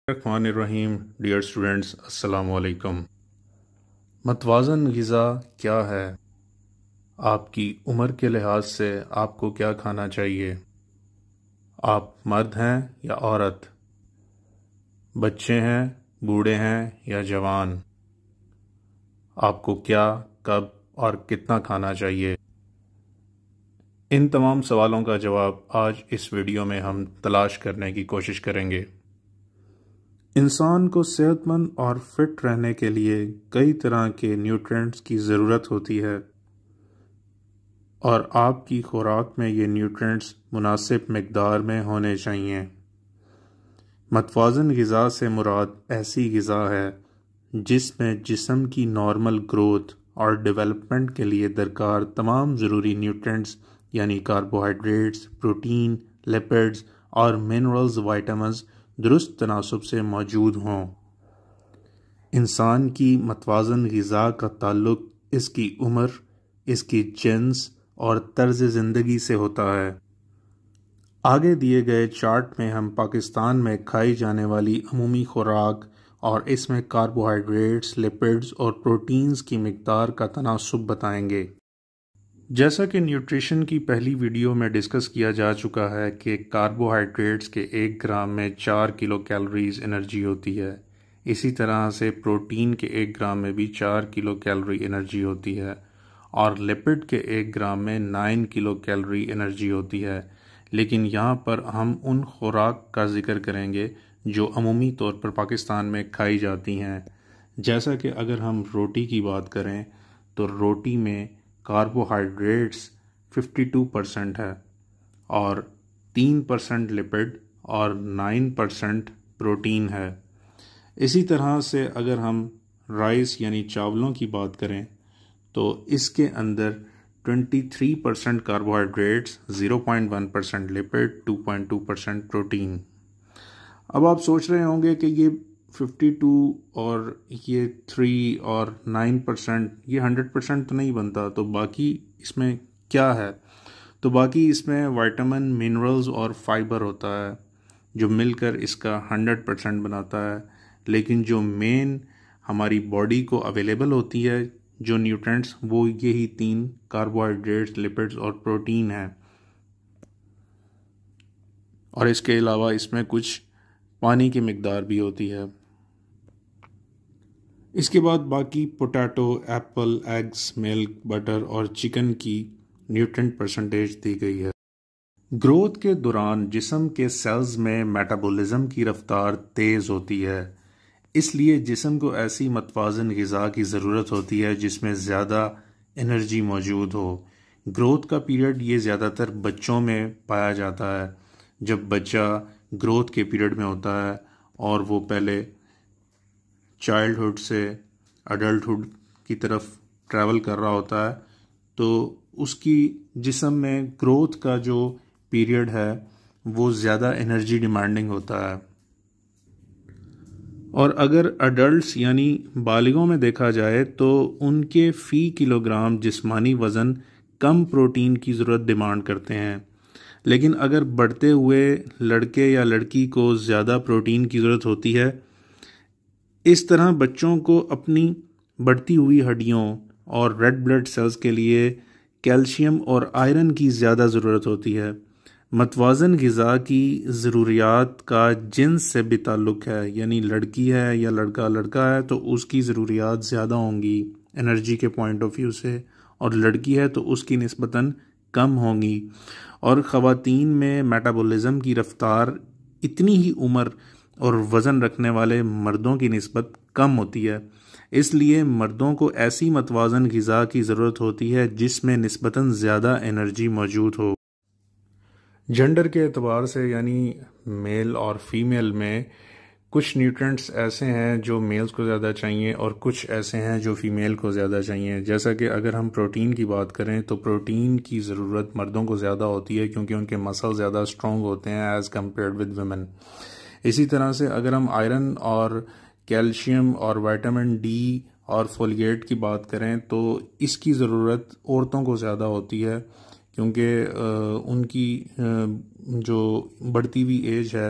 रहीम dear students, अस्सलाम वालेकुम। मतवाज़न ग़िज़ा क्या है? आपकी उम्र के लिहाज से आपको क्या खाना चाहिए? आप मर्द हैं या औरत? बच्चे हैं, बूढ़े हैं या जवान? आपको क्या, कब और कितना खाना चाहिए? इन तमाम सवालों का जवाब आज इस वीडियो में हम तलाश करने की कोशिश करेंगे। इंसान को सेहतमंद और फिट रहने के लिए कई तरह के न्यूट्रिएंट्स की ज़रूरत होती है और आपकी खुराक में ये न्यूट्रिएंट्स मुनासिब मिकदार में होने चाहिए। मतवाज़न ग़िज़ा से मुराद ऐसी ग़िज़ा है जिसमें जिस्म की नॉर्मल ग्रोथ और डेवलपमेंट के लिए दरकार तमाम ज़रूरी न्यूट्रिएंट्स यानी कार्बोहाइड्रेट्स, प्रोटीन, लिपिड्स और मिनरल्स, वाइटामिन्स दुरुस्त तनासुब से मौजूद हों। इंसान की मतवाज़न ग़िज़ा का ताल्लुक़ इसकी उम्र, इसकी जिन्स और तर्ज ज़िंदगी से होता है। आगे दिए गए चार्ट में हम पाकिस्तान में खाई जाने वाली अमूमी खुराक और इसमें कार्बोहाइड्रेट्स, लिपिड्स और प्रोटीन्स की मिक़दार का तनासुब बताएंगे। जैसा कि न्यूट्रिशन की पहली वीडियो में डिस्कस किया जा चुका है कि कार्बोहाइड्रेट्स के 1 ग्राम में 4 किलो कैलोरीज एनर्जी होती है। इसी तरह से प्रोटीन के 1 ग्राम में भी 4 किलो कैलोरी एनर्जी होती है और लिपिड के 1 ग्राम में 9 किलो कैलोरी एनर्जी होती है। लेकिन यहाँ पर हम उन खुराक का जिक्र करेंगे जो अमूमी तौर पर पाकिस्तान में खाई जाती हैं। जैसा कि अगर हम रोटी की बात करें तो रोटी में कार्बोहाइड्रेट्स 52% है और 3% लिपिड और 9% प्रोटीन है। इसी तरह से अगर हम राइस यानी चावलों की बात करें तो इसके अंदर 23% कार्बोहाइड्रेट्स, 0.1% लिपिड, 2.2% प्रोटीन। अब आप सोच रहे होंगे कि ये 52 और ये 3 और 9% ये 100% तो नहीं बनता, तो बाकी इसमें क्या है? तो बाकी इसमें विटामिन, मिनरल्स और फाइबर होता है जो मिलकर इसका 100% बनाता है। लेकिन जो मेन हमारी बॉडी को अवेलेबल होती है जो न्यूट्रिएंट्स, वो यही 3 कार्बोहाइड्रेट्स, लिपिड्स और प्रोटीन है। और इसके अलावा इसमें कुछ पानी की मिकदार भी होती है। इसके बाद बाकी potato, Apple, eggs, milk, butter और चिकन की न्यूट्रिएंट परसेंटेज दी गई है। ग्रोथ के दौरान जिस्म के सेल्स में मेटाबॉलिज्म की रफ्तार तेज़ होती है, इसलिए जिस्म को ऐसी मतवाज़न ग़िज़ा की ज़रूरत होती है जिसमें ज़्यादा एनर्जी मौजूद हो। ग्रोथ का पीरियड ये ज़्यादातर बच्चों में पाया जाता है। जब बच्चा ग्रोथ के पीरियड में होता है और वो पहले चाइल्डहुड से अडल्टहुड की तरफ ट्रैवल कर रहा होता है, तो उसकी जिस्म में ग्रोथ का जो पीरियड है वो ज़्यादा एनर्जी डिमांडिंग होता है। और अगर अडल्ट्स यानी बालिगों में देखा जाए तो उनके फ़ी किलोग्राम जिस्मानी वज़न कम प्रोटीन की ज़रूरत डिमांड करते हैं। लेकिन अगर बढ़ते हुए लड़के या लड़की को ज़्यादा प्रोटीन की ज़रूरत होती है। इस तरह बच्चों को अपनी बढ़ती हुई हड्डियों और रेड ब्लड सेल्स के लिए कैल्शियम और आयरन की ज़्यादा ज़रूरत होती है। मतवाज़न ग़िज़ा की ज़रूरियात का जिन्स से भी ताल्लुक़ है, यानी लड़की है या लड़का है तो उसकी ज़रूरियात ज़्यादा होंगी एनर्जी के पॉइंट ऑफ व्यू से, और लड़की है तो उसकी निस्बतन कम होंगी। और ख़वातीन में मेटाबॉलिज्म की रफ्तार इतनी ही उम्र और वज़न रखने वाले मर्दों की निस्बत कम होती है। इसलिए मर्दों को ऐसी मतवाज़न ग़िज़ा की ज़रूरत होती है जिसमें निस्बतन ज़्यादा एनर्जी मौजूद हो। जेंडर के एतबार से यानी मेल और फीमेल में कुछ न्यूट्रिएंट्स ऐसे हैं जो मेल्स को ज़्यादा चाहिए और कुछ ऐसे हैं जो फीमेल को ज़्यादा चाहिए। जैसा कि अगर हम प्रोटीन की बात करें तो प्रोटीन की ज़रूरत मर्दों को ज़्यादा होती है क्योंकि उनके मसल ज़्यादा स्ट्रॉन्ग होते हैं एज़ कम्पेयर्ड विद वुमेन। इसी तरह से अगर हम आयरन और कैल्शियम और विटामिन डी और फोलिएट की बात करें तो इसकी ज़रूरत औरतों को ज़्यादा होती है क्योंकि उनकी जो बढ़ती हुई एज है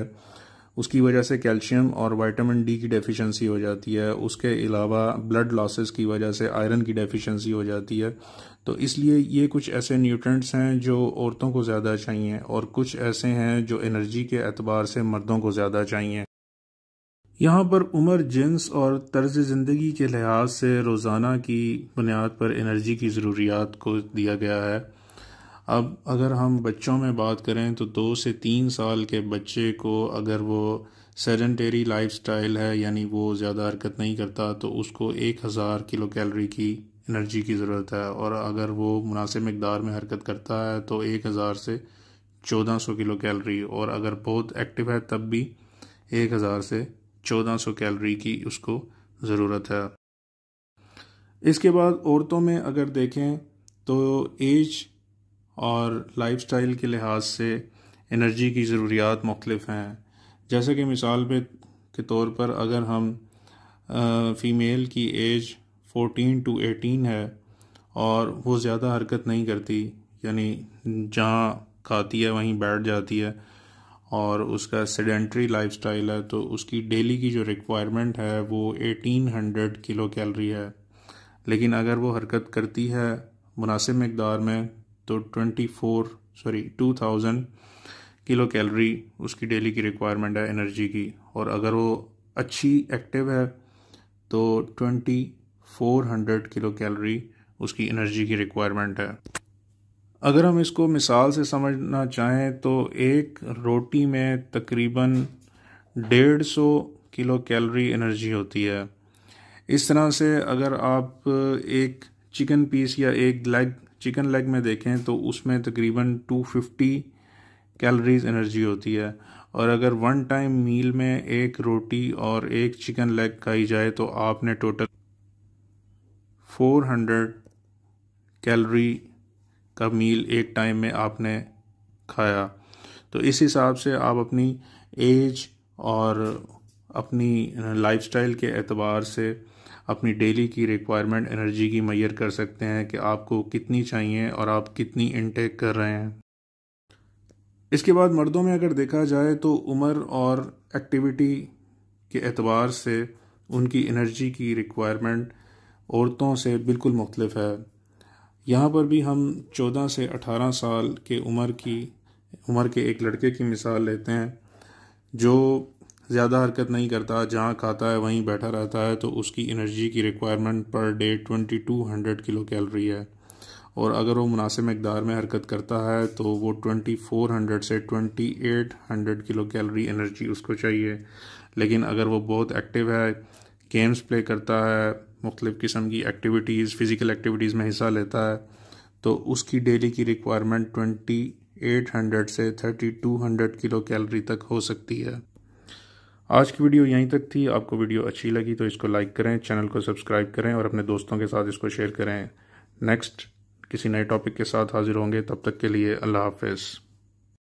उसकी वजह से कैल्शियम और विटामिन डी की डेफिशिएंसी हो जाती है। उसके अलावा ब्लड लॉसेस की वजह से आयरन की डेफिशिएंसी हो जाती है। तो इसलिए ये कुछ ऐसे न्यूट्रिएंट्स हैं जो औरतों को ज़्यादा चाहिए और कुछ ऐसे हैं जो एनर्जी के एतबार से मर्दों को ज़्यादा चाहिए। यहाँ पर उम्र, जिन्स और तर्ज ज़िंदगी के लिहाज से रोज़ाना की बुनियाद पर एनर्जी की ज़रूरियात को दिया गया है। अब अगर हम बच्चों में बात करें तो 2 से 3 साल के बच्चे को अगर वो सेडेंटरी लाइफस्टाइल है, यानी वो ज़्यादा हरकत नहीं करता, तो उसको 1000 किलो कैलोरी की एनर्जी की ज़रूरत है। और अगर वो मुनासिब मिकदार में हरकत करता है तो 1000 से 1400 किलो कैलोरी, और अगर बहुत एक्टिव है तब भी 1000 से 1400 कैलोरी की उसको ज़रूरत है। इसके बाद औरतों में अगर देखें तो एज और लाइफस्टाइल के लिहाज से एनर्जी की ज़रूरियात मुख्तलिफ हैं। जैसे कि मिसाल के तौर पर अगर हम फ़ीमेल की एज 14 to 18 है और वो ज़्यादा हरकत नहीं करती, यानी जहाँ खाती है वहीं बैठ जाती है, और उसका सेडेंटरी लाइफस्टाइल है, तो उसकी डेली की जो रिक्वायरमेंट है वो 1800 किलो कैलोरी है। लेकिन अगर वो हरकत करती है मुनासिब मिकदार में तो 2000 किलो कैलोरी उसकी डेली की रिक्वायरमेंट है एनर्जी की। और अगर वो अच्छी एक्टिव है तो 2400 किलो कैलोरी उसकी एनर्जी की रिक्वायरमेंट है। अगर हम इसको मिसाल से समझना चाहें तो एक रोटी में तकरीबन 150 किलो कैलोरी एनर्जी होती है। इस तरह से अगर आप एक चिकन पीस या एक चिकन लेग में देखें तो उसमें तकरीबन 250 कैलोरीज एनर्जी होती है। और अगर वन टाइम मील में एक रोटी और एक चिकन लेग खाई जाए तो आपने टोटल 400 कैलोरी का मील एक टाइम में आपने खाया। तो इस हिसाब से आप अपनी एज और अपनी लाइफस्टाइल के एतबार से अपनी डेली की रिक्वायरमेंट एनर्जी की मेजर कर सकते हैं कि आपको कितनी चाहिए और आप कितनी इनटेक कर रहे हैं। इसके बाद मर्दों में अगर देखा जाए तो उम्र और एक्टिविटी के एतबार से उनकी एनर्जी की रिक्वायरमेंट औरतों से बिल्कुल मुख्तलिफ है। यहाँ पर भी हम 14 से 18 साल के उम्र के एक लड़के की मिसाल लेते हैं जो ज़्यादा हरकत नहीं करता, जहाँ खाता है वहीं बैठा रहता है, तो उसकी एनर्जी की requirement per day 2200 kilo calorie है। और अगर वो मुनासिब मकदार में हरकत करता है तो वो 2400 से 2800 किलो कैलोरी एनर्जी उसको चाहिए। लेकिन अगर वो बहुत एक्टिव है, गेम्स प्ले करता है, मुख्तलिफ़ किस्म की एक्टिविटीज़, फ़िज़िकल एक्टिविटीज़ में हिस्सा लेता है, तो उसकी डेली की रिक्वायरमेंट 2800 से 3200 किलो कैलोरी तक हो सकती है। आज की वीडियो यहीं तक थी। आपको वीडियो अच्छी लगी तो इसको लाइक करें, चैनल को सब्सक्राइब करें और अपने दोस्तों के साथ इसको शेयर करें। नेक्स्ट किसी नए टॉपिक के साथ हाजिर होंगे, तब तक के लिए अल्लाह हाफ़िज़।